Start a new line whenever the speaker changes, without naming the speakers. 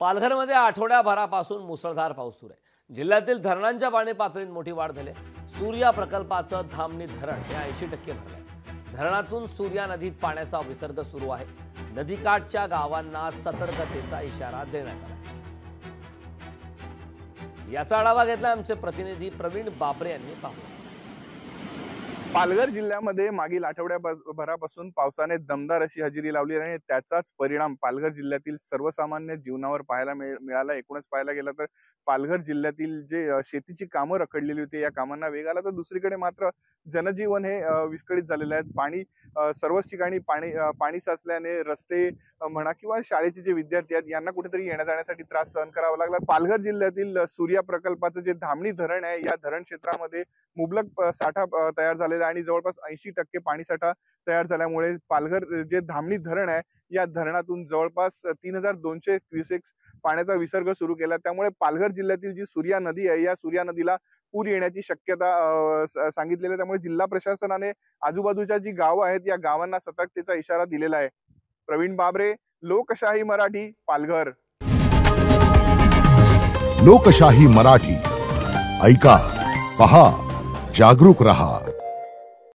पालघरमध्ये आठवड्याभरापासून मुसळधार पाऊस सुरू आहे। जिल्ह्यातील धरणांच्या पाणी पातळीत मोठी वाढ झाली। सूर्या प्रकल्पाचं धामणी धरण हे 80% भरलंय। धरणातून सूर्या नदीत पाण्याचा विसर्ग सुरू आहे। नदीकाठच्या गावांना सतर्कतेचा इशारा देण्यात आला। याचा आढावा घेतला आमचे प्रतिनिधी प्रवीण बाबरे यांनी। पाहू।
पालघर जिल्ह्यामध्ये मागील आठवड्याभरापासून पावसाने दमदार अशी हजेरी लावली आहे। त्याचाच परिणाम पालघर जिल्ह्यातील सर्वसामान्य जीवनावर पाहायला मिळाला। एकूणच पाहायला गेलं तर पालघर जिल्ह्यातील जे शेतीची कामं रखडलेली होती, या कामांना वेग आला, तर दुसरीकडे मात्र जनजीवन हे विस्कळीत झालेले आहे। पाणी सर्वच ठिकाणी पाणी साचल्याने रस्ते म्हणा किंवा शाळेचे जे विद्यार्थी आहेत यांना कुठेतरी येण्या जाण्यासाठी त्रास सहन करावा लागला। पालघर जिल्ह्यातील सूर्या प्रकल्पाचं जे धामणी धरण आहे, या धरण क्षेत्रामध्ये मुबलक साठा तयार झालेला आणि जवळपास 80% पाणीसाठा तयार झाल्यामुळे पालघर जे धामणी धरण आहे, या धरणातून जवळपास 3200 क्युसेक्स पाण्याचा विसर्ग सुरू केला। त्यामुळे पालघर जिल्ह्यातील जी सूर्या नदी आहे, या सूर्या नदीला पूर येण्याची शक्यता सांगितलेली आहे। त्यामुळे जिल्हा प्रशासनाने आजूबाजूच्या जी गावं आहेत या गावांना सतर्कतेचा इशारा दिलेला आहे। प्रवीण बाबरे, लोकशाही मराठी, पालघर।
लोकशाही मराठी, ऐका, पहा, जागरूक रहा।